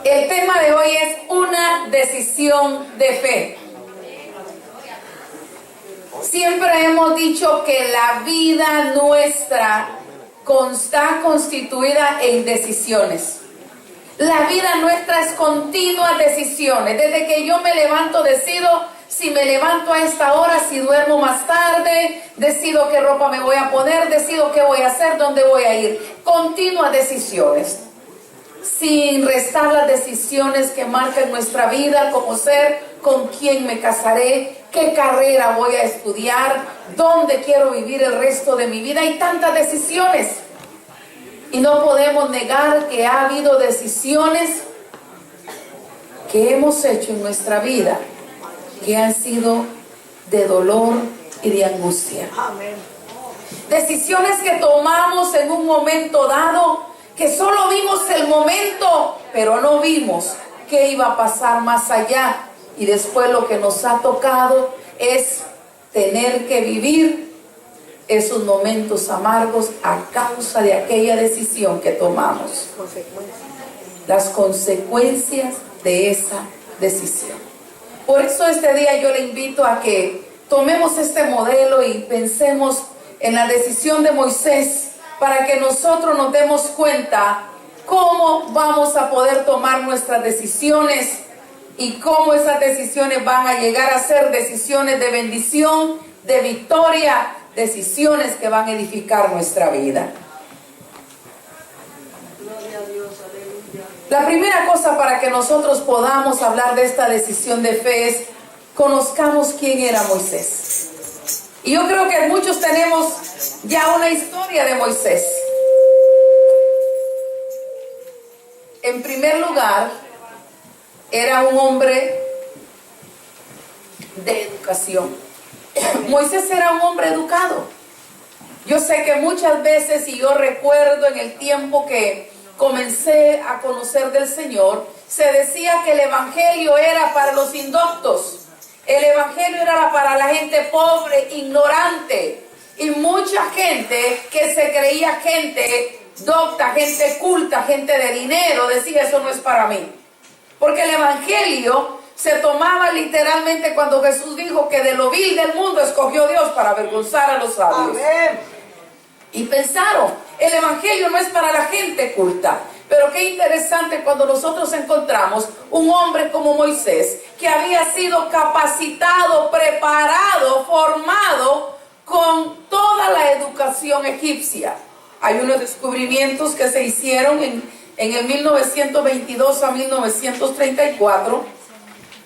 El tema de hoy es una decisión de fe. Siempre hemos dicho que la vida nuestra está constituida en decisiones. La vida nuestra es continuas decisiones. Desde que yo me levanto decido si me levanto a esta hora, si duermo más tarde, decido qué ropa me voy a poner, decido qué voy a hacer, dónde voy a ir. Continuas decisiones. Sin restar las decisiones que marcan nuestra vida como ser, con quién me casaré, qué carrera voy a estudiar, dónde quiero vivir el resto de mi vida. Hay tantas decisiones y no podemos negar que ha habido decisiones que hemos hecho en nuestra vida que han sido de dolor y de angustia. Decisiones que tomamos en un momento dado, que solo vimos el momento, pero no vimos qué iba a pasar más allá. Y después lo que nos ha tocado es tener que vivir esos momentos amargos a causa de aquella decisión que tomamos. Las consecuencias de esa decisión. Por eso este día yo le invito a que tomemos este modelo y pensemos en la decisión de Moisés, para que nosotros nos demos cuenta cómo vamos a poder tomar nuestras decisiones y cómo esas decisiones van a llegar a ser decisiones de bendición, de victoria, decisiones que van a edificar nuestra vida. La primera cosa para que nosotros podamos hablar de esta decisión de fe es conozcamos quién era Moisés. Y yo creo que muchos tenemos ya una historia de Moisés. En primer lugar, era un hombre de educación. Moisés era un hombre educado. Yo sé que muchas veces, y yo recuerdo en el tiempo que comencé a conocer del Señor, se decía que el evangelio era para los indoctos. El evangelio era para la gente pobre, ignorante, y mucha gente que se creía gente docta, gente culta, gente de dinero, decía eso no es para mí. Porque el evangelio se tomaba literalmente cuando Jesús dijo que de lo vil del mundo escogió Dios para avergonzar a los sabios. Amén. Y pensaron, el evangelio no es para la gente culta. Pero qué interesante cuando nosotros encontramos un hombre como Moisés, que había sido capacitado, preparado, formado con toda la educación egipcia. Hay unos descubrimientos que se hicieron en el 1922 a 1934.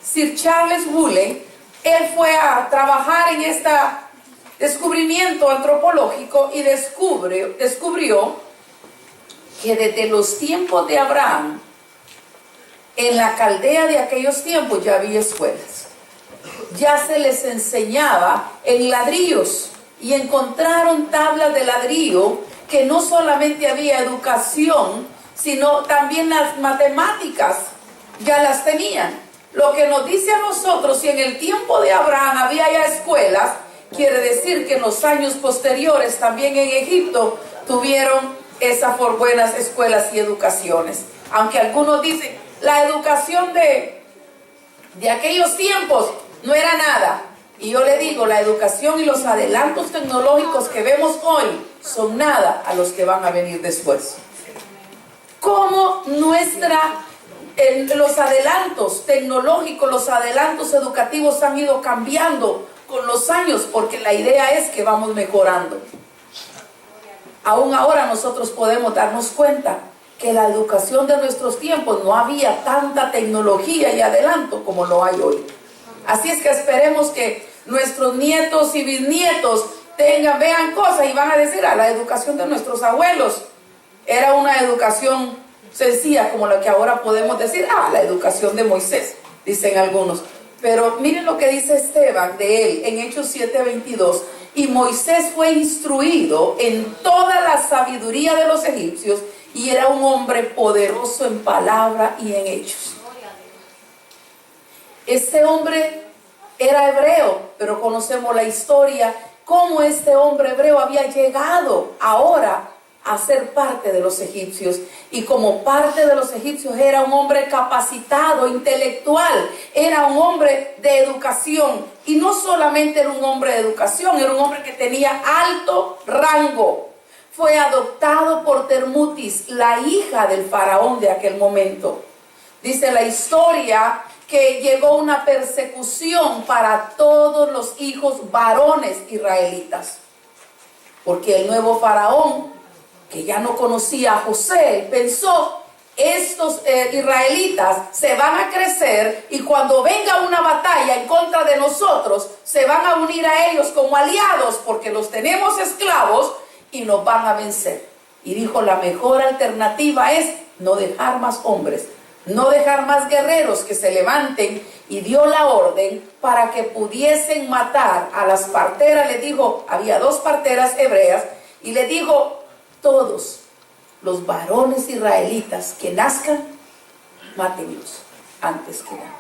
Sir Charles Woolley, él fue a trabajar en este descubrimiento antropológico y descubrió que desde los tiempos de Abraham, en la Caldea de aquellos tiempos ya había escuelas. Ya se les enseñaba en ladrillos y encontraron tablas de ladrillo que no solamente había educación, sino también las matemáticas ya las tenían. Lo que nos dice a nosotros, si en el tiempo de Abraham había ya escuelas, quiere decir que en los años posteriores también en Egipto tuvieron esas por buenas escuelas y educaciones. Aunque algunos dicen, la educación de aquellos tiempos no era nada. Y yo le digo, la educación y los adelantos tecnológicos que vemos hoy son nada a los que van a venir después. Cómo los adelantos tecnológicos, los adelantos educativos han ido cambiando con los años, porque la idea es que vamos mejorando. Aún ahora nosotros podemos darnos cuenta que la educación de nuestros tiempos no había tanta tecnología y adelanto como lo hay hoy. Así es que esperemos que nuestros nietos y bisnietos vean cosas y van a decir, la educación de nuestros abuelos era una educación sencilla como la que ahora podemos decir, la educación de Moisés, dicen algunos. Pero miren lo que dice Esteban de él en Hechos 7:22. Y Moisés fue instruido en toda la sabiduría de los egipcios y era un hombre poderoso en palabra y en hechos. Este hombre era hebreo, pero conocemos la historia, cómo este hombre hebreo había llegado ahora a ser parte de los egipcios, y como parte de los egipcios era un hombre capacitado, intelectual, era un hombre de educación, y no solamente era un hombre de educación, era un hombre que tenía alto rango. Fue adoptado por Termutis, la hija del faraón de aquel momento. Dice la historia que llegó una persecución para todos los hijos varones israelitas, porque el nuevo faraón, que ya no conocía a José, pensó: estos israelitas se van a crecer, y cuando venga una batalla en contra de nosotros, se van a unir a ellos como aliados, porque los tenemos esclavos, y nos van a vencer. Y dijo: la mejor alternativa es no dejar más hombres, no dejar más guerreros que se levanten, y dio la orden para que pudiesen matar a las parteras. Le dijo, había 2 parteras hebreas, y le dijo: todos los varones israelitas que nazcan, mátenlos antes que nada.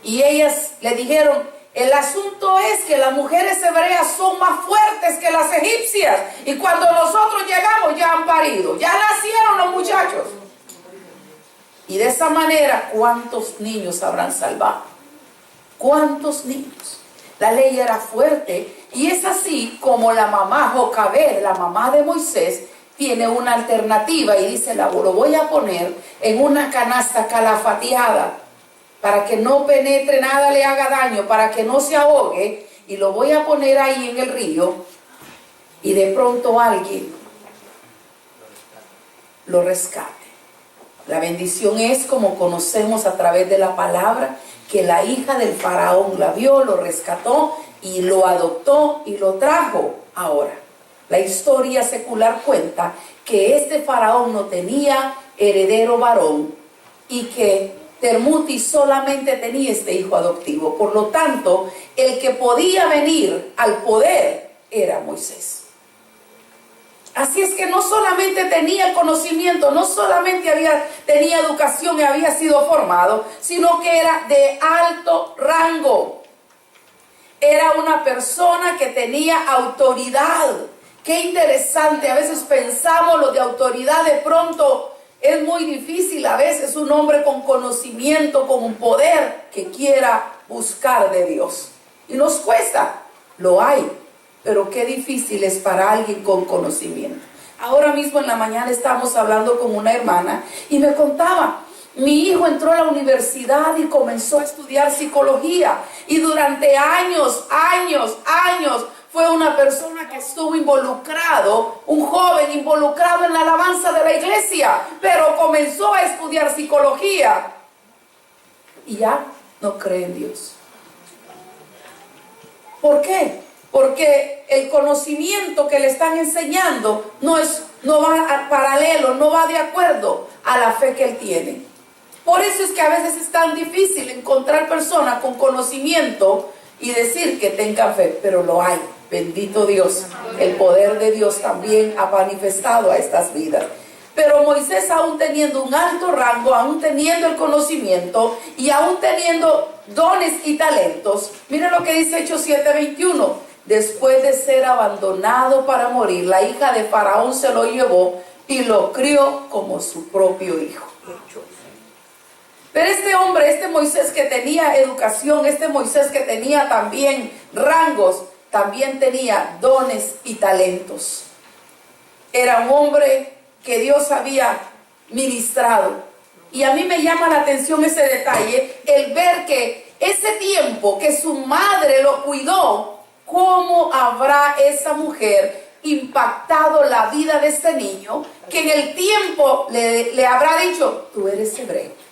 Y ellas le dijeron: el asunto es que las mujeres hebreas son más fuertes que las egipcias, y cuando nosotros llegamos ya han parido, ya nacieron los muchachos. Y de esa manera, ¿cuántos niños habrán salvado? ¿Cuántos niños? La ley era fuerte, y es así como la mamá Jocabed, la mamá de Moisés, tiene una alternativa y dice: lo voy a poner en una canasta calafateada para que no penetre nada, le haga daño, para que no se ahogue, y lo voy a poner ahí en el río, y de pronto alguien lo rescate. La bendición es, como conocemos a través de la palabra, que la hija del faraón la vio, lo rescató y lo adoptó y lo trajo. Ahora, la historia secular cuenta que este faraón no tenía heredero varón, y que Termutis solamente tenía este hijo adoptivo. Por lo tanto, el que podía venir al poder era Moisés. Así es que no solamente tenía conocimiento, no solamente tenía educación y había sido formado, sino que era de alto rango. Era una persona que tenía autoridad. Qué interesante, a veces pensamos lo de autoridad, de pronto es muy difícil. A veces un hombre con conocimiento, con un poder, que quiera buscar de Dios. Y nos cuesta, lo hay, pero qué difícil es para alguien con conocimiento. Ahora mismo en la mañana estábamos hablando con una hermana y me contaba: mi hijo entró a la universidad y comenzó a estudiar psicología, y durante años fue una persona que estuvo involucrado, un joven involucrado en la alabanza de la iglesia, pero comenzó a estudiar psicología y ya no cree en Dios. ¿Por qué? Porque el conocimiento que le están enseñando no va a paralelo, no va de acuerdo a la fe que él tiene. Por eso es que a veces es tan difícil encontrar personas con conocimiento y decir que tengan fe, pero lo hay. Bendito Dios, el poder de Dios también ha manifestado a estas vidas. Pero Moisés, aún teniendo un alto rango, aún teniendo el conocimiento y aún teniendo dones y talentos, mira lo que dice Hechos 7:21. Después de ser abandonado para morir, la hija de Faraón se lo llevó y lo crió como su propio hijo. Pero este hombre, este Moisés que tenía educación, este Moisés que tenía también rangos, también tenía dones y talentos. Era un hombre que Dios había ministrado. Y a mí me llama la atención ese detalle, el ver que ese tiempo que su madre lo cuidó, ¿cómo habrá esa mujer impactado la vida de este niño? Que en el tiempo le habrá dicho: tú eres hebreo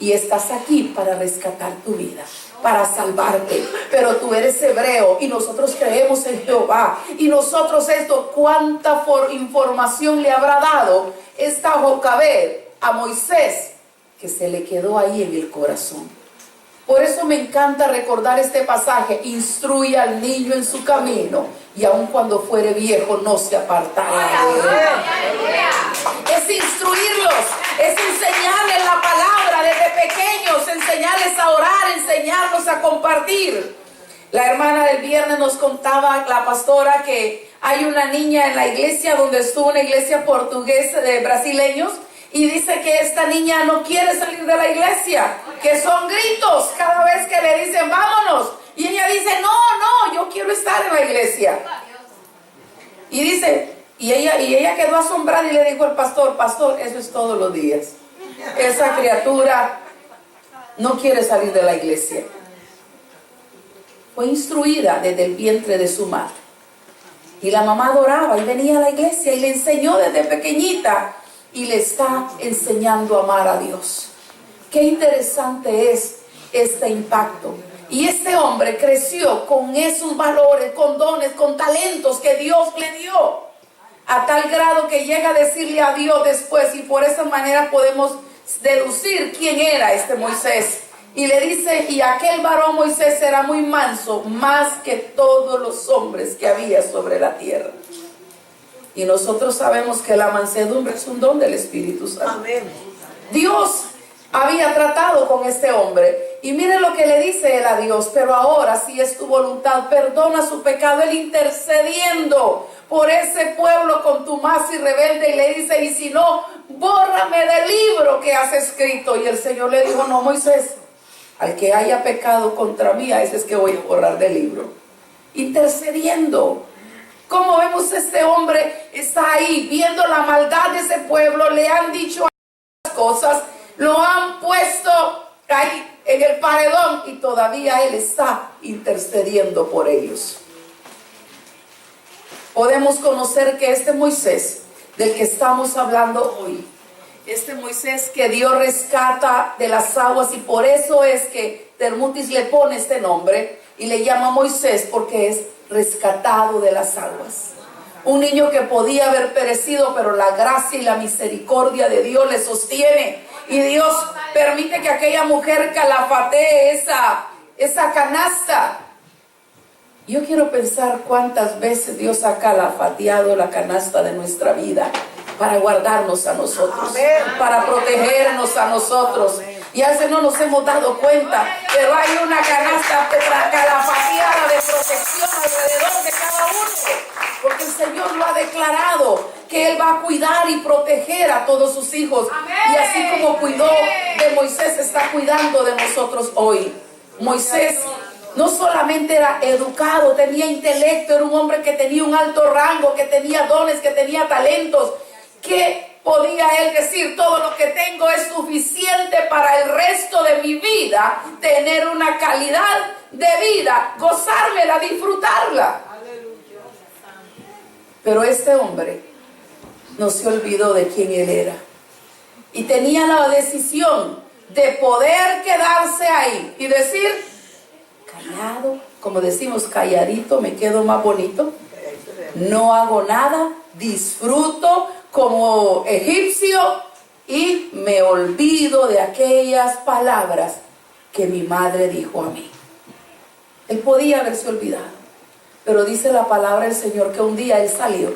y estás aquí para rescatar tu vida, para salvarte, pero tú eres hebreo y nosotros creemos en Jehová, y nosotros esto. ¿Cuánta información le habrá dado esta Jocabed a Moisés, que se le quedó ahí en el corazón? Por eso me encanta recordar este pasaje: instruye al niño en su camino, y aun cuando fuere viejo no se apartará de él. Es instruirlos, es enseñarles la palabra desde pequeños, enseñarles a orar, enseñarlos a compartir. La hermana del viernes nos contaba, la pastora, que Hay una niña en la iglesia donde estuvo, una iglesia portuguesa de brasileños, y dice que esta niña no quiere salir de la iglesia, que son gritos cada vez que le dicen vámonos, y ella dice no, yo quiero estar en la iglesia. Y dice, y ella quedó asombrada y le dijo al pastor, eso es todos los días. Esa criatura no quiere salir de la iglesia. Fue instruida desde el vientre de su madre. Y la mamá adoraba y venía a la iglesia y le enseñó desde pequeñita y le está enseñando a amar a Dios. Qué interesante es este impacto. Y este hombre creció con esos valores, con dones, con talentos que Dios le dio, a tal grado que llega a decirle a Dios después, y por esa manera podemos deducir quién era este Moisés. Y le dice, y aquel varón Moisés era muy manso, más que todos los hombres que había sobre la tierra. Y nosotros sabemos que la mansedumbre es un don del Espíritu Santo. Amén. Dios había tratado con este hombre. Y miren lo que le dice él a Dios: pero ahora, si es tu voluntad, perdona su pecado. Él intercediendo por ese pueblo contumaz y rebelde, y le dice, y si no, bórrame del libro que has escrito. Y el Señor le dijo, no, Moisés, al que haya pecado contra mí, a ese es que voy a borrar del libro. Intercediendo. Como vemos, este hombre está ahí viendo la maldad de ese pueblo, le han dicho cosas, lo han puesto ahí en el paredón y todavía él está intercediendo por ellos. Podemos conocer que este Moisés del que estamos hablando hoy, este Moisés que Dios rescata de las aguas, y por eso es que Termutis le pone este nombre y le llama Moisés, porque es rescatado de las aguas. Un niño que podía haber perecido, pero la gracia y la misericordia de Dios le sostiene, y Dios permite que aquella mujer calafatee esa canasta. Yo quiero pensar cuántas veces Dios ha calafateado la canasta de nuestra vida para guardarnos a nosotros, para protegernos a nosotros. Y a veces no nos hemos dado cuenta, pero hay una canasta calafateada de protección alrededor de cada uno, porque el Señor lo ha declarado, que Él va a cuidar y proteger a todos sus hijos. Y así como cuidó de Moisés, está cuidando de nosotros hoy. Moisés no solamente era educado, tenía intelecto, era un hombre que tenía un alto rango, que tenía dones, que tenía talentos, que podía él decir, todo lo que tengo es suficiente para el resto de mi vida, tener una calidad de vida, gozármela, disfrutarla. Pero este hombre no se olvidó de quién él era, y tenía la decisión de poder quedarse ahí y decir, callado, como decimos, calladito me quedo más bonito, no hago nada, disfruto como egipcio y me olvido de aquellas palabras que mi madre dijo a mí. Él podía haberse olvidado, pero dice la palabra del Señor que un día él salió,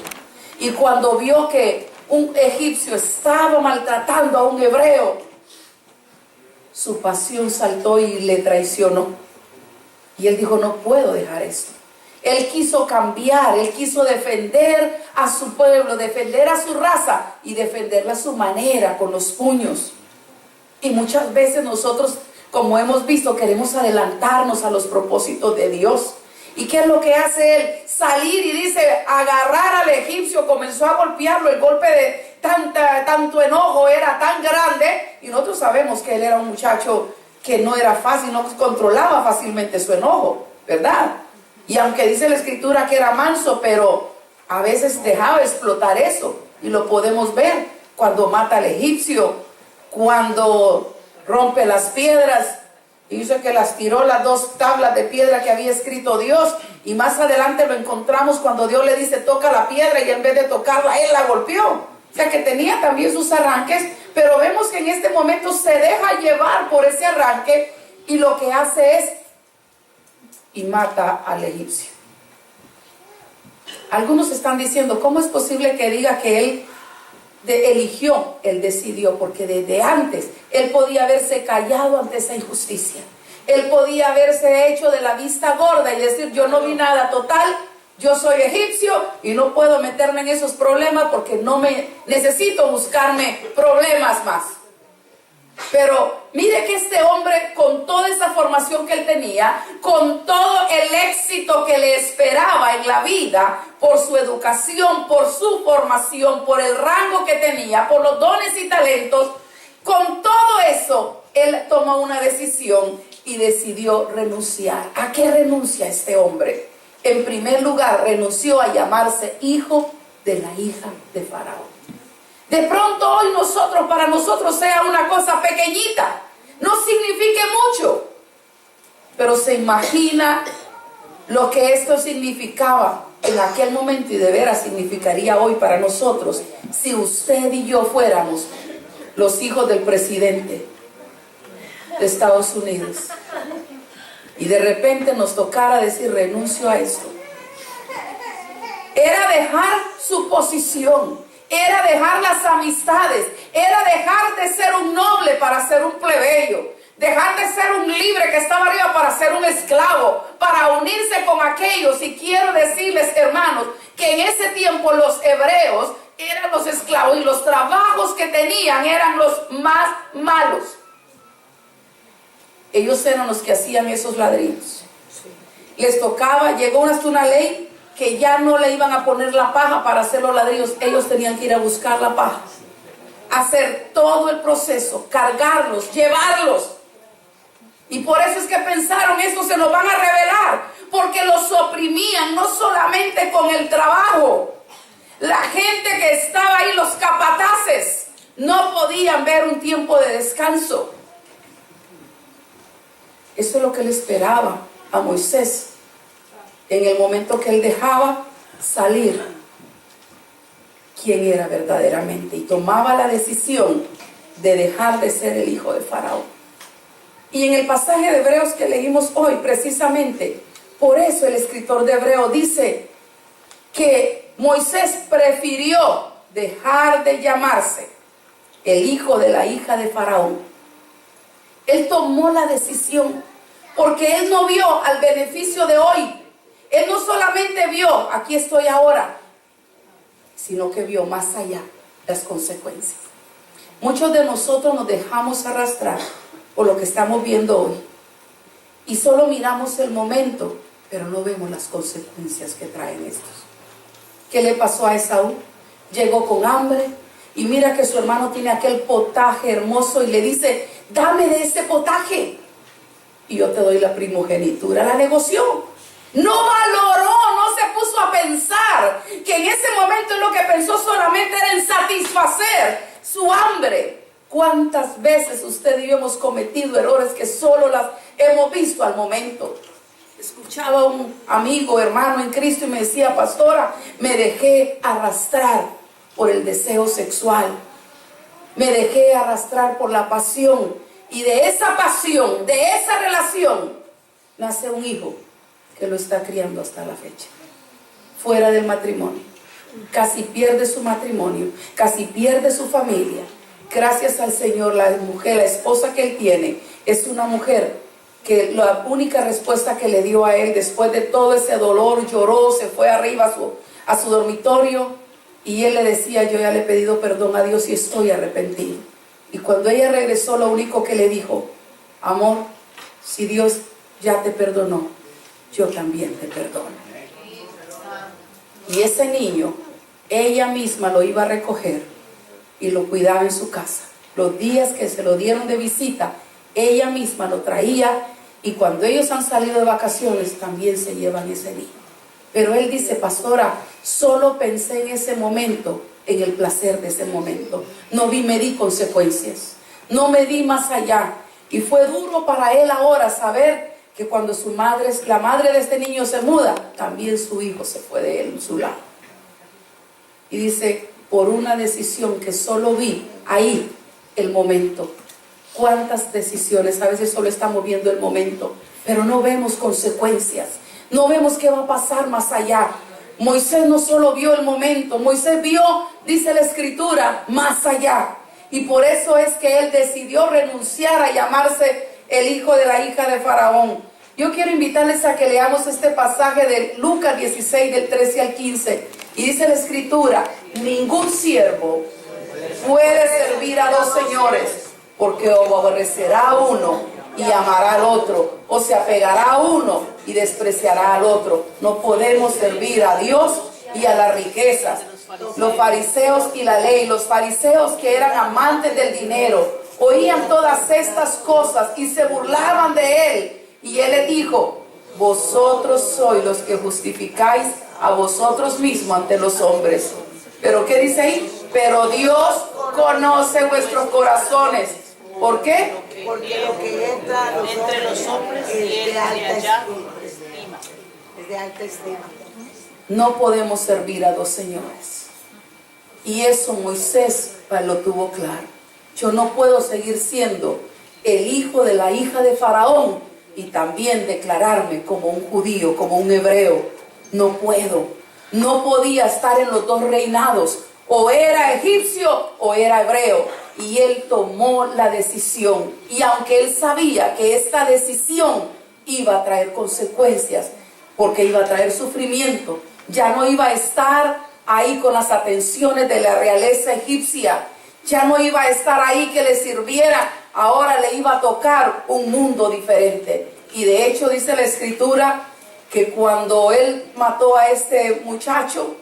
y cuando vio que un egipcio estaba maltratando a un hebreo, su pasión saltó y le traicionó. Y él dijo, no puedo dejar esto. Él quiso cambiar, él quiso defender a su pueblo, defender a su raza y defenderla a su manera, con los puños. Y muchas veces nosotros, como hemos visto, queremos adelantarnos a los propósitos de Dios. ¿Y qué es lo que hace él? Salir y dice, agarrar al egipcio, comenzó a golpearlo. El golpe de tanto enojo era tan grande, y nosotros sabemos que él era un muchacho que no era fácil, no controlaba fácilmente su enojo, ¿verdad? Y aunque dice la escritura que era manso, pero a veces dejaba explotar eso, y lo podemos ver cuando mata al egipcio, cuando rompe las piedras, y dice que las tiró, las 2 tablas de piedra que había escrito Dios, y más adelante lo encontramos cuando Dios le dice toca la piedra, y en vez de tocarla él la golpeó. O sea que tenía también sus arranques, pero vemos que en este momento se deja llevar por ese arranque, y lo que hace es y mata al egipcio. Algunos están diciendo, ¿cómo es posible que diga que él eligió? Él decidió, porque desde antes él podía haberse callado ante esa injusticia. Él podía haberse hecho de la vista gorda y decir, yo no vi nada, total, yo soy egipcio y no puedo meterme en esos problemas porque no me necesito buscarme problemas más. Pero mire que este hombre, con toda esa formación que él tenía, con todo el éxito que le esperaba en la vida, por su educación, por su formación, por el rango que tenía, por los dones y talentos, con todo eso, él tomó una decisión y decidió renunciar. ¿A qué renuncia este hombre? En primer lugar, renunció a llamarse hijo de la hija de Faraón. De pronto hoy para nosotros sea una cosa pequeñita, no signifique mucho, pero se imagina lo que esto significaba en aquel momento y de veras significaría hoy para nosotros si usted y yo fuéramos los hijos del presidente de Estados Unidos y de repente nos tocara decir renuncio a esto. Era dejar su posición, era dejar las amistades, era dejar de ser un noble para ser un plebeyo, dejar de ser un libre que estaba arriba para ser un esclavo, para unirse con aquellos. Y quiero decirles, hermanos, que en ese tiempo los hebreos eran los esclavos y los trabajos que tenían eran los más malos. Ellos eran los que hacían esos ladrillos. Les tocaba, llegó hasta una ley que ya no le iban a poner la paja para hacer los ladrillos. Ellos tenían que ir a buscar la paja, hacer todo el proceso, cargarlos, llevarlos. Y por eso es que pensaron, estos se nos van a rebelar, porque los oprimían, no solamente con el trabajo. La gente que estaba ahí, los capataces, no podían ver un tiempo de descanso. Eso es lo que le esperaba a Moisés en el momento que él dejaba salir quién era verdaderamente y tomaba la decisión de dejar de ser el hijo de Faraón. Y en el pasaje de Hebreos que leímos hoy, precisamente, por eso el escritor de Hebreos dice que Moisés prefirió dejar de llamarse el hijo de la hija de Faraón. Él tomó la decisión porque él no vio al beneficio de hoy. Él no solamente vio, aquí estoy ahora, sino que vio más allá las consecuencias. Muchos de nosotros nos dejamos arrastrar por lo que estamos viendo hoy y solo miramos el momento, pero no vemos las consecuencias que traen estos. ¿Qué le pasó a Esaú? Llegó con hambre y mira que su hermano tiene aquel potaje hermoso y le dice, dame de este potaje y yo te doy la primogenitura. La negoció. No valoró, no se puso a pensar que en ese momento lo que pensó solamente era en satisfacer su hambre. ¿Cuántas veces usted y yo hemos cometido errores que solo las hemos visto al momento? Escuchaba a un amigo, hermano en Cristo y me decía, pastora, me dejé arrastrar por el deseo sexual. Me dejé arrastrar por la pasión. Y de esa pasión, de esa relación, nace un hijo que lo está criando hasta la fecha, fuera del matrimonio. Casi pierde su matrimonio, casi pierde su familia. Gracias al Señor, la mujer, la esposa que él tiene, es una mujer que la única respuesta que le dio a él después de todo ese dolor, lloró, se fue arriba a su dormitorio y él le decía, yo ya le he pedido perdón a Dios y estoy arrepentido. Y cuando ella regresó, lo único que le dijo, amor, si Dios ya te perdonó, yo también te perdono. Y ese niño, ella misma lo iba a recoger y lo cuidaba en su casa. Los días que se lo dieron de visita, ella misma lo traía y cuando ellos han salido de vacaciones también se llevan ese niño. Pero él dice, pastora, solo pensé en ese momento, en el placer de ese momento. No medí consecuencias, no medí más allá. Y fue duro para él ahora saber que cuando la madre de este niño se muda, también su hijo se fue de él en su lado. Y dice, por una decisión que solo vi ahí, el momento. ¿Cuántas decisiones? A veces solo estamos viendo el momento, pero no vemos consecuencias. No vemos qué va a pasar más allá. Moisés no solo vio el momento, Moisés vio, dice la escritura, más allá. Y por eso es que él decidió renunciar a llamarse el hijo de la hija de Faraón. Yo quiero invitarles a que leamos este pasaje de Lucas 16, del 13 al 15. Y dice la escritura: ningún siervo puede servir a dos señores, porque o aborrecerá a uno y amará al otro, o se apegará a uno y despreciará al otro. No podemos servir a Dios y a las riquezas. Los fariseos y la ley, los fariseos, que eran amantes del dinero, oían todas estas cosas y se burlaban de él. Y él les dijo: vosotros sois los que justificáis a vosotros mismos ante los hombres. Pero ¿qué dice ahí? Pero Dios conoce vuestros corazones. ¿Por qué? Porque lo que entra entre los hombres es de alta estima. Es de alta estima. No podemos servir a dos señores. Y eso Moisés lo tuvo claro. Yo no puedo seguir siendo el hijo de la hija de Faraón y también declararme como un judío, como un hebreo. No puedo. No podía estar en los dos reinados. O era egipcio o era hebreo. Y él tomó la decisión. Y aunque él sabía que esta decisión iba a traer consecuencias, porque iba a traer sufrimiento, ya no iba a estar ahí con las atenciones de la realeza egipcia, ya no iba a estar ahí que le sirviera, ahora le iba a tocar un mundo diferente. Y de hecho dice la escritura que cuando él mató a este muchacho,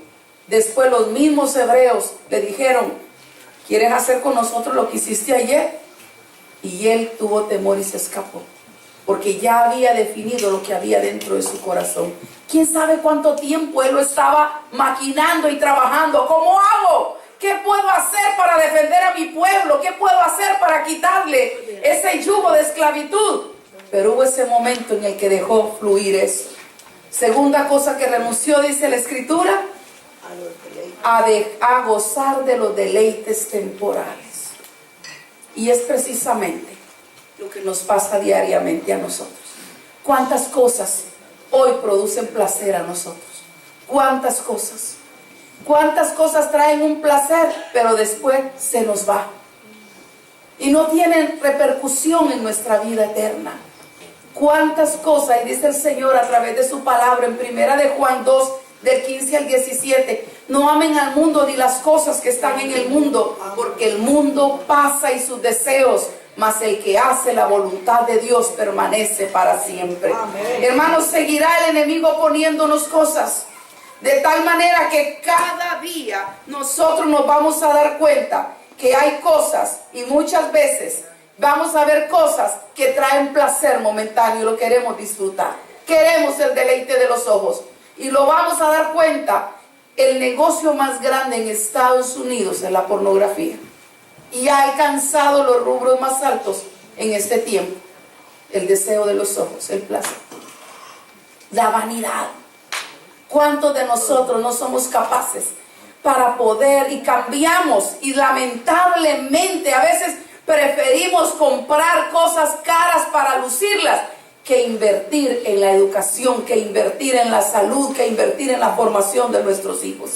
después los mismos hebreos le dijeron: ¿quieres hacer con nosotros lo que hiciste ayer? Y él tuvo temor y se escapó, porque ya había definido lo que había dentro de su corazón. ¿Quién sabe cuánto tiempo él lo estaba maquinando y trabajando? ¿Cómo hago? ¿Qué puedo hacer para defender a mi pueblo? ¿Qué puedo hacer para quitarle ese yugo de esclavitud? Pero hubo ese momento en el que dejó fluir eso. Segunda cosa que renunció, dice la escritura: a gozar de los deleites temporales. Y es precisamente lo que nos pasa diariamente a nosotros. ¿Cuántas cosas hoy producen placer a nosotros? ¿Cuántas cosas? ¿Cuántas cosas traen un placer, pero después se nos va? Y no tienen repercusión en nuestra vida eterna. ¿Cuántas cosas? Y dice el Señor a través de su palabra en primera de Juan 2, del 15 al 17: no amen al mundo ni las cosas que están en el mundo, porque el mundo pasa y sus deseos, mas el que hace la voluntad de Dios permanece para siempre. Amén. Hermanos, seguirá el enemigo poniéndonos cosas, de tal manera que cada día nosotros nos vamos a dar cuenta que hay cosas, y muchas veces vamos a ver cosas que traen placer momentáneo y lo queremos disfrutar. Queremos el deleite de los ojos. Y lo vamos a dar cuenta: el negocio más grande en Estados Unidos es la pornografía. Y ha alcanzado los rubros más altos en este tiempo. El deseo de los ojos, el placer, la vanidad. ¿Cuántos de nosotros no somos capaces para poder, y cambiamos, y lamentablemente a veces preferimos comprar cosas caras para lucirlas, que invertir en la educación, que invertir en la salud, que invertir en la formación de nuestros hijos?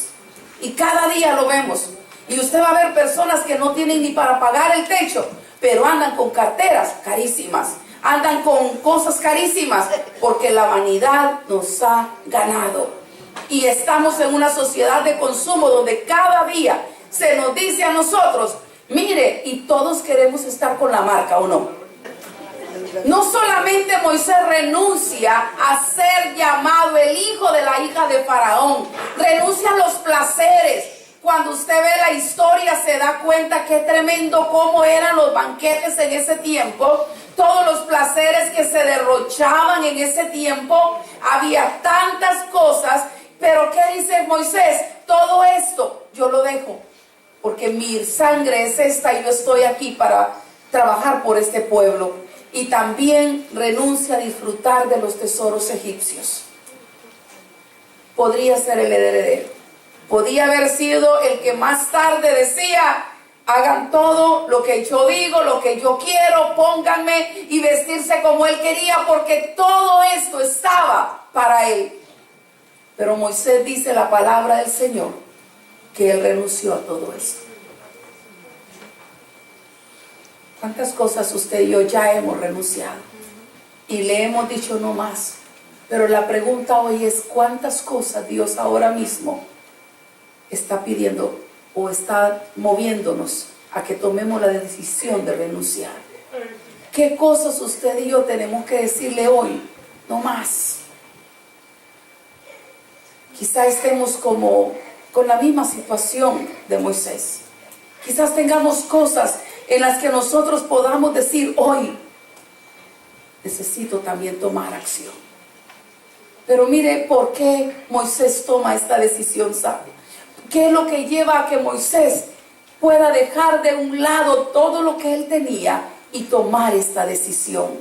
Y cada día lo vemos. Y usted va a ver personas que no tienen ni para pagar el techo, pero andan con carteras carísimas, andan con cosas carísimas, porque la vanidad nos ha ganado. Y estamos en una sociedad de consumo donde cada día se nos dice a nosotros: mire, y todos queremos estar con la marca, ¿o no? No solamente Moisés renuncia a ser llamado el hijo de la hija de Faraón, renuncia a los placeres. Cuando usted ve la historia se da cuenta qué tremendo cómo eran los banquetes en ese tiempo, todos los placeres que se derrochaban en ese tiempo, había tantas cosas. Pero ¿qué dice Moisés? Todo esto yo lo dejo, porque mi sangre es esta y yo estoy aquí para trabajar por este pueblo. Y también renuncia a disfrutar de los tesoros egipcios. Podría ser el heredero. Podía haber sido el que más tarde decía: hagan todo lo que yo digo, lo que yo quiero, pónganme, y vestirse como él quería, porque todo esto estaba para él. Pero Moisés dice la palabra del Señor que él renunció a todo esto. ¿Cuántas cosas usted y yo ya hemos renunciado? y le hemos dicho no más. Pero la pregunta hoy es: ¿cuántas cosas Dios ahora mismo está pidiendo o está moviéndonos a que tomemos la decisión de renunciar? ¿Qué cosas usted y yo tenemos que decirle hoy no más? Quizá estemos con la misma situación de Moisés. Quizás tengamos cosas en las que nosotros podamos decir hoy: necesito también tomar acción. Pero mire por qué Moisés toma esta decisión sabia. ¿Qué es lo que lleva a que Moisés pueda dejar de un lado todo lo que él tenía y tomar esta decisión?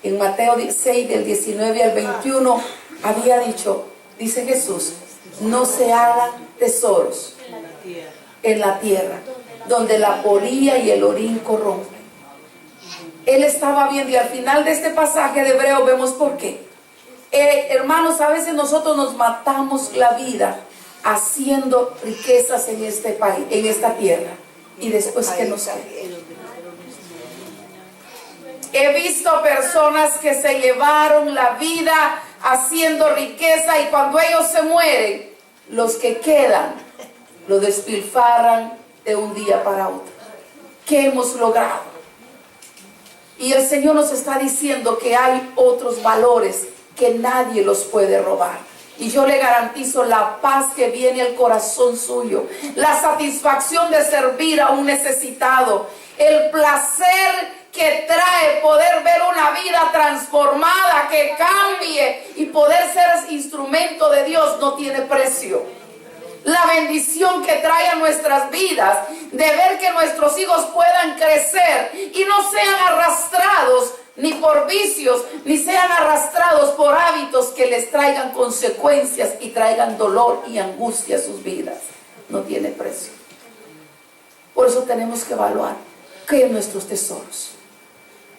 En Mateo 6, del 19 al 21, había dicho, dice Jesús: no se hagan tesoros en la tierra, donde la polilla y el orín corrompen. Él estaba viendo, y al final de este pasaje de Hebreo vemos por qué. Hermanos, a veces nosotros nos matamos la vida haciendo riquezas en este país, en esta tierra, y después que nos queda. He visto personas que se llevaron la vida haciendo riqueza, y cuando ellos se mueren, los que quedan lo despilfarran de un día para otro. ¿Qué hemos logrado? Y el Señor nos está diciendo que hay otros valores que nadie los puede robar. Y yo le garantizo la paz que viene al corazón suyo, la satisfacción de servir a un necesitado, el placer que trae poder ver una vida transformada, que cambie y poder ser instrumento de Dios, no tiene precio. La bendición que trae a nuestras vidas, de ver que nuestros hijos puedan crecer y no sean arrastrados ni por vicios, ni sean arrastrados por hábitos que les traigan consecuencias y traigan dolor y angustia a sus vidas, no tiene precio. Por eso tenemos que evaluar qué son nuestros tesoros.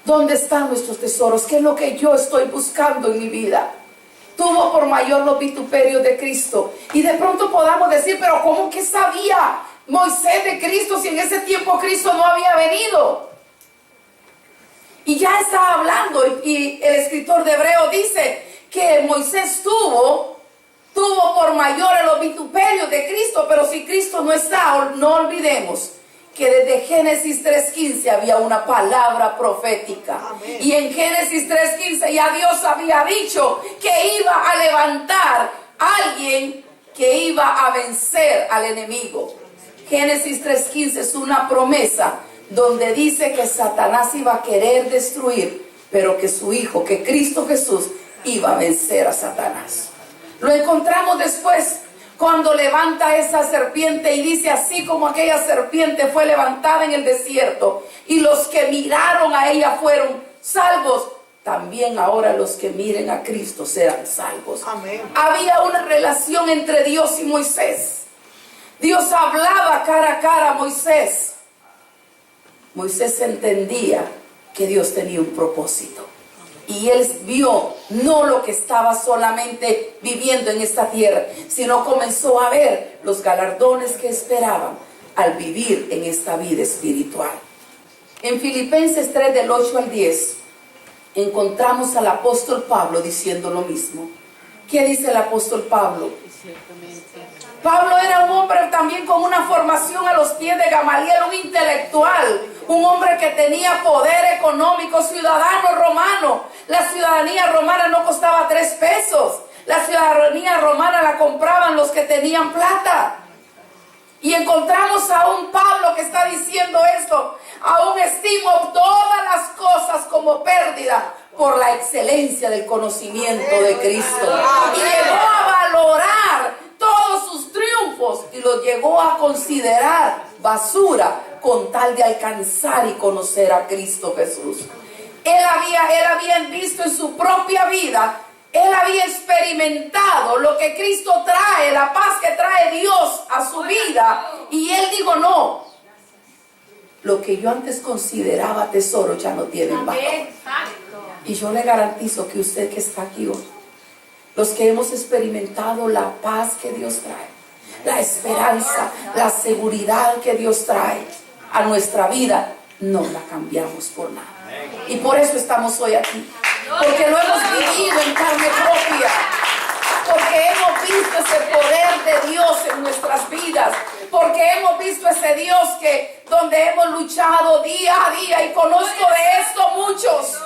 ¿Dónde están nuestros tesoros? ¿Qué es lo que yo estoy buscando en mi vida? Tuvo por mayor los vituperios de Cristo. Y de pronto podamos decir: pero ¿cómo que sabía Moisés de Cristo si en ese tiempo Cristo no había venido? Y ya estaba hablando, y el escritor de Hebreo dice que Moisés tuvo por mayores los vituperios de Cristo. Pero si Cristo no está, no olvidemos que desde Génesis 3:15 había una palabra profética. Amén. Y en Génesis 3:15 ya Dios había dicho que iba a levantar a alguien que iba a vencer al enemigo. Génesis 3:15 es una promesa donde dice que Satanás iba a querer destruir, pero que su hijo, que Cristo Jesús, iba a vencer a Satanás. Lo encontramos después cuando levanta esa serpiente, y dice: así como aquella serpiente fue levantada en el desierto y los que miraron a ella fueron salvos, también ahora los que miren a Cristo serán salvos. Amén. Había una relación entre Dios y Moisés. Dios hablaba cara a cara a Moisés. Moisés entendía que Dios tenía un propósito. Y él vio no lo que estaba solamente viviendo en esta tierra, sino comenzó a ver los galardones que esperaban al vivir en esta vida espiritual. En Filipenses 3, del 8 al 10, encontramos al apóstol Pablo diciendo lo mismo. ¿Qué dice el apóstol Pablo? Pablo era un hombre también con una formación a los pies de Gamaliel, un intelectual, un hombre que tenía poder económico, ciudadano romano. La ciudadanía romana no costaba 3 pesos. La ciudadanía romana la compraban los que tenían plata. Y encontramos a un Pablo que está diciendo esto: aún estimo todas las cosas como pérdida por la excelencia del conocimiento de Cristo. Y llegó a valorar todos sus triunfos y los llegó a considerar basura con tal de alcanzar y conocer a Cristo Jesús. Él había visto en su propia vida, él había experimentado lo que Cristo trae, la paz que trae Dios a su vida, y él dijo: no, lo que yo antes consideraba tesoro ya no tiene valor. Y yo le garantizo que usted que está aquí hoy, los que hemos experimentado la paz que Dios trae, la esperanza, la seguridad que Dios trae a nuestra vida, no la cambiamos por nada. Y por eso estamos hoy aquí. Porque lo hemos vivido en carne propia. Porque hemos visto ese poder de Dios en nuestras vidas. Porque hemos visto ese Dios que donde hemos luchado día a día. Y conozco de esto muchos.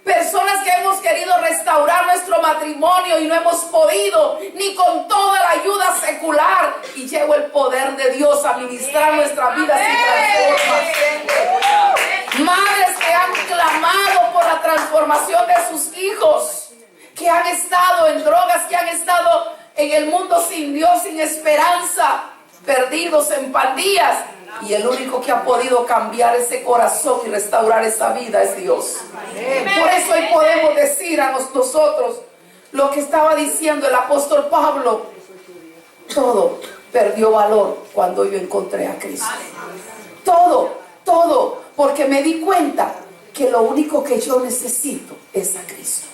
Personas que hemos querido restaurar nuestro matrimonio y no hemos podido, ni con toda la ayuda secular. Y llegó el poder de Dios a ministrar nuestras vidas y transformar. Madres que han clamado por la transformación de sus hijos, que han estado en drogas, que han estado en el mundo sin Dios, sin esperanza, perdidos en pandillas. Y el único que ha podido cambiar ese corazón y restaurar esa vida es Dios. Por eso hoy podemos decir a nosotros lo que estaba diciendo el apóstol Pablo. Todo perdió valor cuando yo encontré a Cristo. Todo, porque me di cuenta que lo único que yo necesito es a Cristo.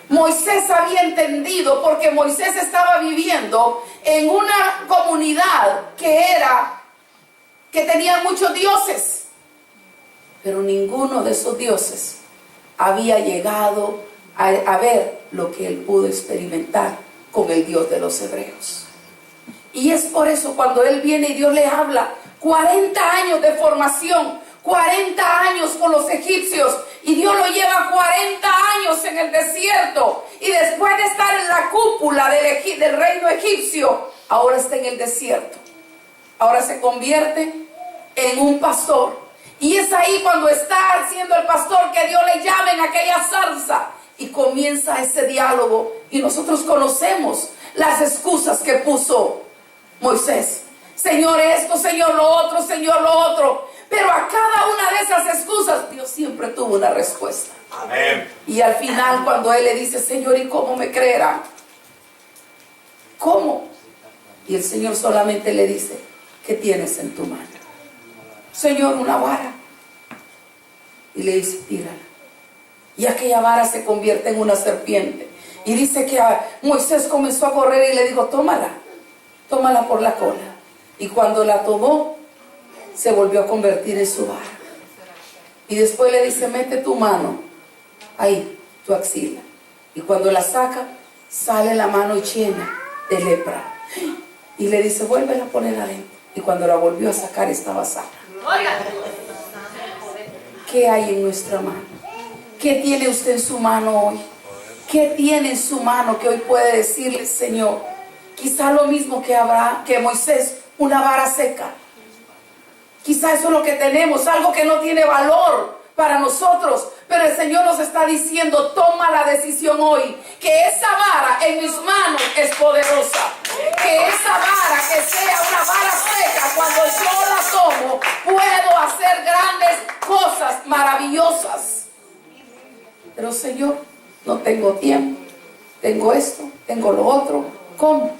Moisés había entendido, porque Moisés estaba viviendo en una comunidad que tenían muchos dioses, pero ninguno de esos dioses había llegado a ver lo que él pudo experimentar con el Dios de los hebreos. Y es por eso cuando él viene y Dios le habla, 40 años de formación, 40 años con los egipcios, y Dios lo lleva 40 años en el desierto, y después de estar en la cúpula del reino egipcio, ahora está en el desierto. Ahora se convierte en un pastor. Y es ahí cuando está siendo el pastor que Dios le llama en aquella zarza. Y comienza ese diálogo. Y nosotros conocemos las excusas que puso Moisés. Señor esto, Señor lo otro, Señor lo otro. Pero a cada una de esas excusas Dios siempre tuvo una respuesta. Amén. Y al final cuando él le dice, Señor, ¿y cómo me creerán? ¿Cómo? Y el Señor solamente le dice, ¿qué tienes en tu mano? Señor, una vara. Y le dice, tírala. Y aquella vara se convierte en una serpiente. Y dice que Moisés comenzó a correr y le dijo, tómala por la cola. Y cuando la tomó, se volvió a convertir en su vara. Y después le dice, mete tu mano ahí, tu axila. Y cuando la saca, sale la mano llena de lepra. Y le dice, vuélvela a poner adentro. Y cuando la volvió a sacar, estaba sana. ¿Qué hay en nuestra mano? ¿Qué tiene usted en su mano hoy? ¿Qué tiene en su mano que hoy puede decirle, Señor? Quizá lo mismo que Moisés, una vara seca. Quizá eso es lo que tenemos, algo que no tiene valor para nosotros. Pero el Señor nos está diciendo, toma la decisión hoy, que esa vara en mis manos es poderosa. Que esa vara, que sea una vara seca, cuando yo la tomo, puedo hacer grandes cosas maravillosas. Pero Señor, no tengo tiempo, tengo esto, tengo lo otro. ¿Cómo?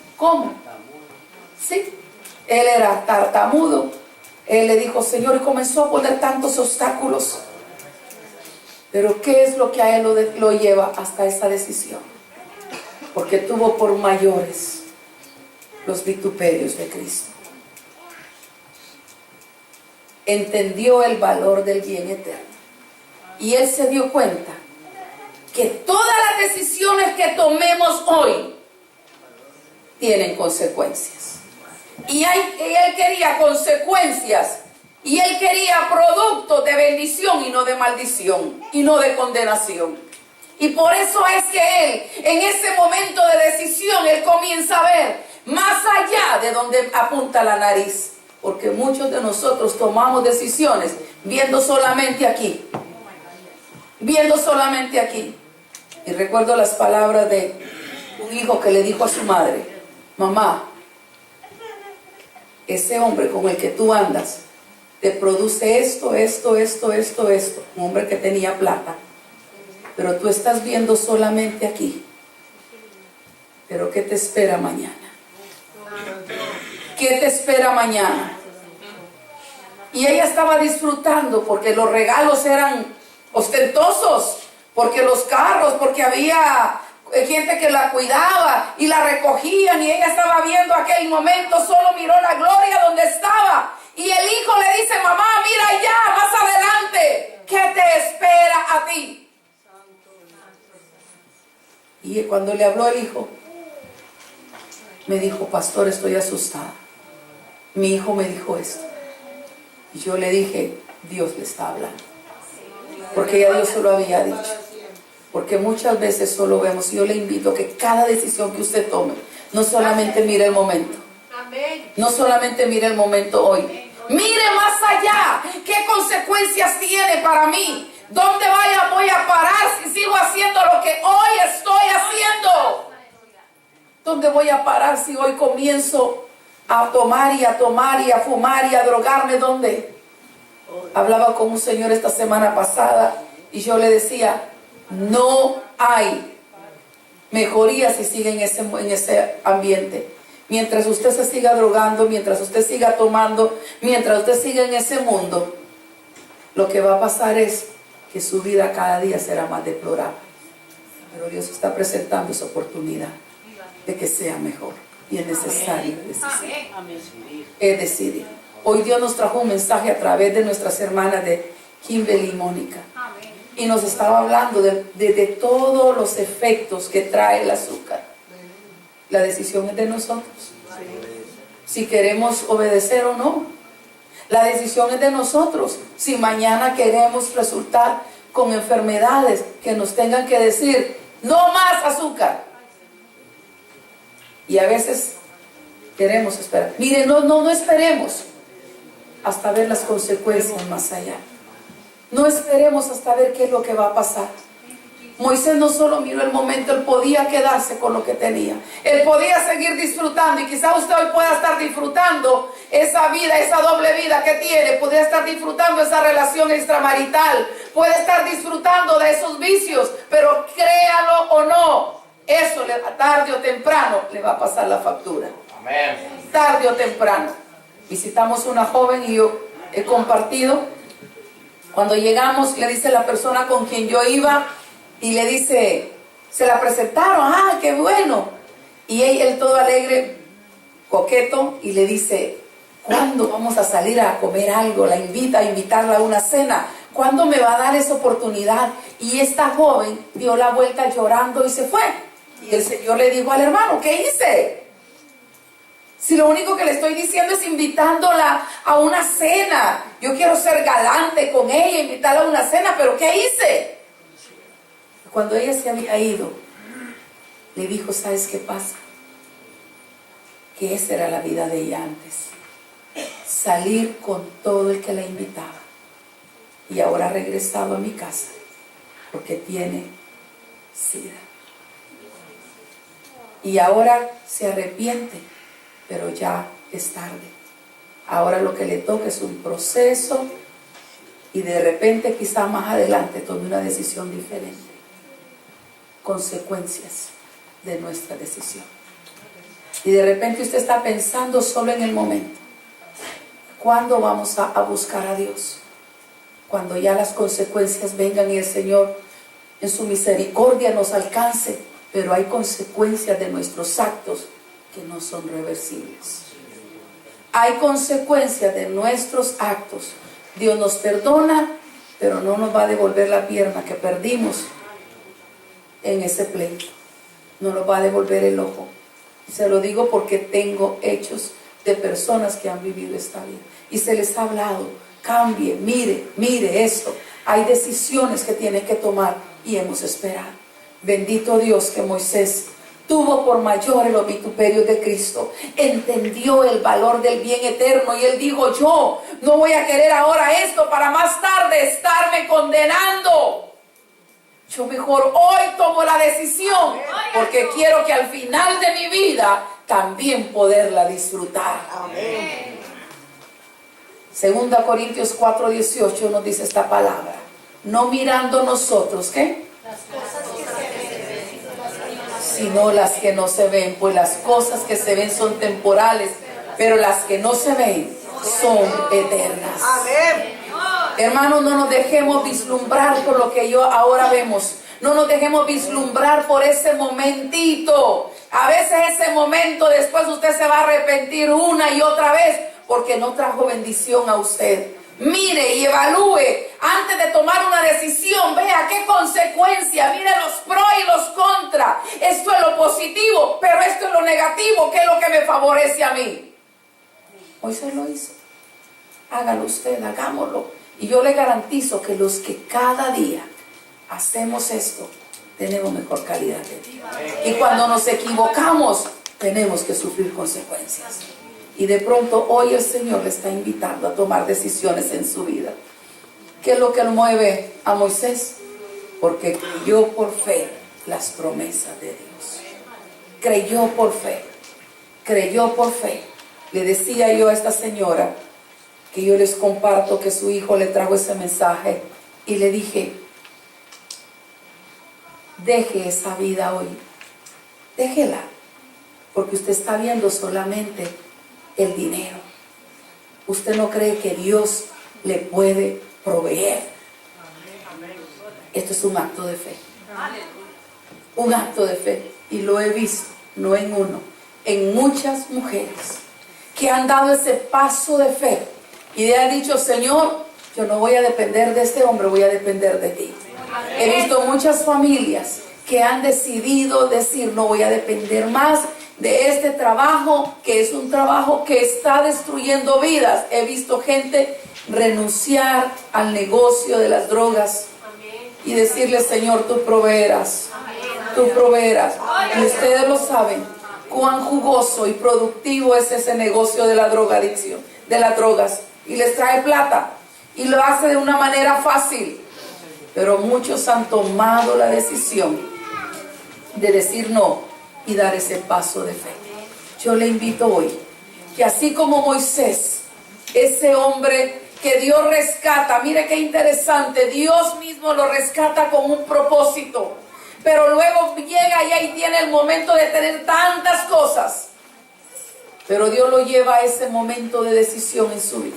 Sí, él era tartamudo. Él le dijo, Señor, y comenzó a poner tantos obstáculos. Pero ¿qué es lo que a él lo lleva hasta esa decisión? Porque tuvo por mayores los vituperios de Cristo. Entendió el valor del bien eterno. Y él se dio cuenta que todas las decisiones que tomemos hoy tienen consecuencias. Y él quería consecuencias. Y él quería productos de bendición y no de maldición, y no de condenación. Y por eso es que él, en ese momento de decisión, él comienza a ver más allá de donde apunta la nariz. Porque muchos de nosotros tomamos decisiones viendo solamente aquí. Viendo solamente aquí. Y recuerdo las palabras de un hijo que le dijo a su madre, mamá, ese hombre con el que tú andas te produce esto. Un hombre que tenía plata. Pero tú estás viendo solamente aquí. Pero ¿qué te espera mañana? ¿Qué te espera mañana? Y ella estaba disfrutando porque los regalos eran ostentosos, porque los carros, porque había gente que la cuidaba y la recogían, y ella estaba viendo aquel momento, solo miró la gloria donde estaba. Y el hijo le dice, mamá, mira allá, más adelante, ¿qué te espera? a ti. Y cuando le habló el hijo, me dijo, pastor, estoy asustada. Mi hijo me dijo esto. Y yo le dije, Dios le está hablando. Porque ya Dios se lo había dicho. Porque muchas veces solo vemos, y yo le invito a que cada decisión que usted tome, no solamente mire el momento. No solamente mire el momento hoy. Mire más allá. ¿Qué consecuencias tiene para mí? ¿Dónde voy a parar si sigo haciendo lo que hoy estoy haciendo? ¿Dónde voy a parar si hoy comienzo a tomar y a fumar y a drogarme? ¿Dónde? Hablaba con un señor esta semana pasada y yo le decía, no hay mejoría si sigue en ese ambiente. Mientras usted se siga drogando, mientras usted siga tomando, mientras usted siga en ese mundo, lo que va a pasar es que su vida cada día será más deplorable. Pero Dios está presentando esa oportunidad de que sea mejor. Y es necesario decidir. Es decidir. Hoy Dios nos trajo un mensaje a través de nuestras hermanas de Kimberly y Mónica. Y nos estaba hablando de todos los efectos que trae el azúcar. La decisión es de nosotros. Si queremos obedecer o no. La decisión es de nosotros. Si mañana queremos resultar con enfermedades que nos tengan que decir, no más azúcar. Y a veces queremos esperar. Mire, no esperemos hasta ver las consecuencias más allá. No esperemos hasta ver qué es lo que va a pasar. Moisés no solo miró el momento, él podía quedarse con lo que tenía. Él podía seguir disfrutando y quizá usted hoy pueda estar disfrutando esa vida, esa doble vida que tiene. Puede estar disfrutando esa relación extramarital. Puede estar disfrutando de esos vicios, pero créalo o no, eso tarde o temprano le va a pasar la factura. Amén. Tarde o temprano. Visitamos una joven y yo he compartido. Cuando llegamos, le dice la persona con quien yo iba, y le dice, se la presentaron, qué bueno. Y él todo alegre, coqueto, y le dice, ¿cuándo vamos a salir a comer algo? La invita a invitarla a una cena. ¿Cuándo me va a dar esa oportunidad? Y esta joven dio la vuelta llorando y se fue. Y el Señor le dijo al hermano, ¿qué hice? Si lo único que le estoy diciendo es invitándola a una cena. Yo quiero ser galante con ella, invitarla a una cena, pero ¿qué hice? Cuando ella se había ido, le dijo, ¿sabes qué pasa? Que esa era la vida de ella antes. Salir con todo el que la invitaba. Y ahora ha regresado a mi casa porque tiene SIDA. Y ahora se arrepiente, pero ya es tarde. Ahora lo que le toca es un proceso y de repente quizá más adelante tome una decisión diferente. Consecuencias de nuestra decisión. Y de repente usted está pensando solo en el momento. ¿Cuándo vamos a buscar a Dios? Cuando ya las consecuencias vengan y el Señor en su misericordia nos alcance. Pero hay consecuencias de nuestros actos que no son reversibles. Hay consecuencias de nuestros actos. Dios nos perdona, pero no nos va a devolver la pierna que perdimos en ese pleito. No nos va a devolver el ojo. Y se lo digo porque tengo hechos de personas que han vivido esta vida. Y se les ha hablado, cambie, mire esto. Hay decisiones que tiene que tomar y hemos esperado. Bendito Dios que Moisés tuvo por mayor los vituperios de Cristo. Entendió el valor del bien eterno y él dijo, yo no voy a querer ahora esto para más tarde estarme condenando. Yo mejor hoy tomo la decisión porque quiero que al final de mi vida también poderla disfrutar. Amén. 2 Corintios 4:18 nos dice esta palabra. No mirando nosotros, ¿qué? Las cosas que se ven, sino las que no se ven. Pues las cosas que se ven son temporales, pero las que no se ven son eternas. Amén. Hermanos, no nos dejemos vislumbrar por lo que ahora vemos. No nos dejemos vislumbrar por ese momentito. A veces ese momento después usted se va a arrepentir una y otra vez porque no trajo bendición a usted. Mire y evalúe antes de tomar una decisión. Vea qué consecuencia. Mire los pros y los contras. Esto es lo positivo, pero esto es lo negativo. ¿Qué es lo que me favorece a mí? Moisés lo hizo. Hágalo usted, hagámoslo. Y yo le garantizo que los que cada día hacemos esto, tenemos mejor calidad de vida. Y cuando nos equivocamos, tenemos que sufrir consecuencias. Y de pronto hoy el Señor le está invitando a tomar decisiones en su vida. ¿Qué es lo que lo mueve a Moisés? Porque creyó por fe las promesas de Dios. Creyó por fe. Creyó por fe. Le decía yo a esta señora que yo les comparto que su hijo le trajo ese mensaje y le dije: deje esa vida hoy, déjela, porque usted está viendo solamente el dinero. Usted no cree que Dios le puede proveer. Esto es un acto de fe. Un acto de fe. Y lo he visto, no en uno, en muchas mujeres que han dado ese paso de fe y le han dicho: Señor, yo no voy a depender de este hombre, voy a depender de ti. He visto muchas familias que han decidido decir: no voy a depender más de este trabajo, que es un trabajo que está destruyendo vidas. He visto gente renunciar al negocio de las drogas y decirle: Señor, tú proveerás, tú proveerás. Y ustedes lo saben, cuán jugoso y productivo es ese negocio de la drogadicción, de las drogas, y les trae plata y lo hace de una manera fácil. Pero muchos han tomado la decisión de decir no y dar ese paso de fe. Yo le invito hoy que así como Moisés, ese hombre que Dios rescata, mire qué interesante, Dios mismo lo rescata con un propósito, pero luego llega y ahí tiene el momento de tener tantas cosas, pero Dios lo lleva a ese momento de decisión en su vida.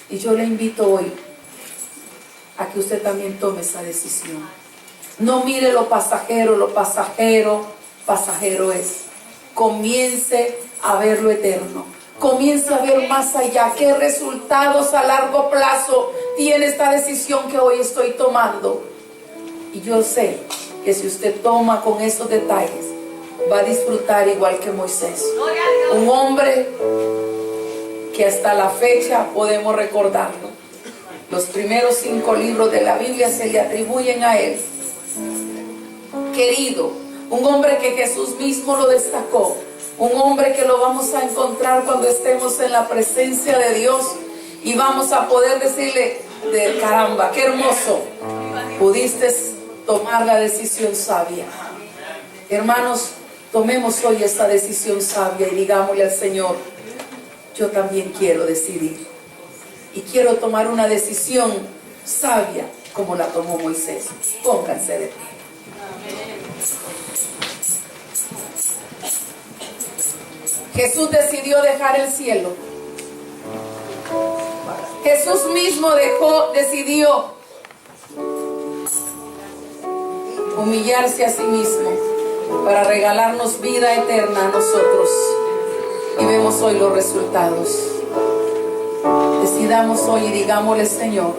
Y yo le invito hoy a que usted también tome esa decisión. No mire lo pasajero es. Comience a ver lo eterno. Comience a ver más allá. ¿Qué resultados a largo plazo tiene esta decisión que hoy estoy tomando? Y yo sé que si usted toma con esos detalles, va a disfrutar igual que Moisés. Un hombre que hasta la fecha podemos recordarlo. Los primeros 5 libros de la Biblia se le atribuyen a él. Querido, un hombre que Jesús mismo lo destacó, un hombre que lo vamos a encontrar cuando estemos en la presencia de Dios y vamos a poder decirle: caramba, qué hermoso, pudiste tomar la decisión sabia. Hermanos, tomemos hoy esta decisión sabia y digámosle al Señor: yo también quiero decidir y quiero tomar una decisión sabia como la tomó Moisés. Pónganse de pie. Jesús decidió dejar el cielo. Jesús mismo decidió humillarse a sí mismo para regalarnos vida eterna a nosotros. Y vemos hoy los resultados. Decidamos hoy y digámosle: Señor,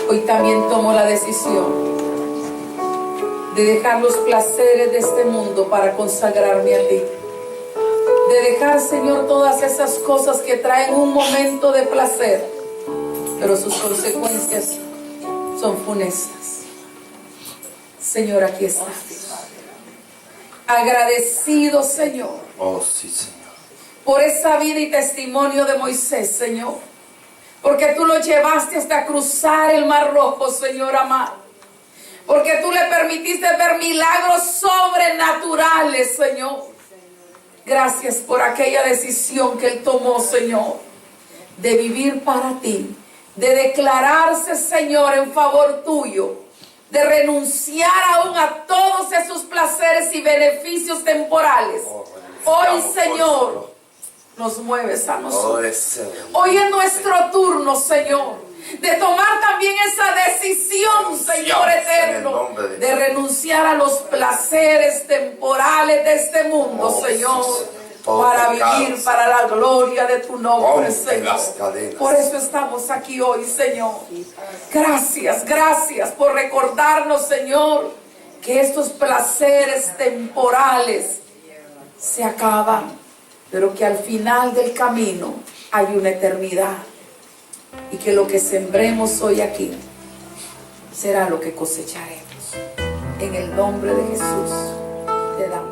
hoy también tomo la decisión de dejar los placeres de este mundo para consagrarme a ti. De dejar, Señor, todas esas cosas que traen un momento de placer, pero sus consecuencias son funestas. Señor, aquí estás. Agradecido, Señor. Oh, sí, Señor. Por esa vida y testimonio de Moisés, Señor. Porque tú lo llevaste hasta cruzar el Mar Rojo, Señor amado. Porque tú le permitiste ver milagros sobrenaturales, Señor. Gracias por aquella decisión que él tomó, Señor, de vivir para ti, de declararse, Señor, en favor tuyo, de renunciar aún a todos esos placeres y beneficios temporales. Hoy, Señor, nos mueves a nosotros. Hoy es nuestro turno, Señor, de tomar también esa decisión, Señor eterno, de renunciar a los placeres temporales de este mundo, Señor. para vivir para la gloria de tu nombre, Rompe Señor. las cadenas. Por eso estamos aquí hoy, Señor. Gracias, gracias por recordarnos, Señor, que estos placeres temporales se acaban, pero que al final del camino hay una eternidad, y que lo que sembremos hoy aquí será lo que cosecharemos. En el nombre de Jesús te damos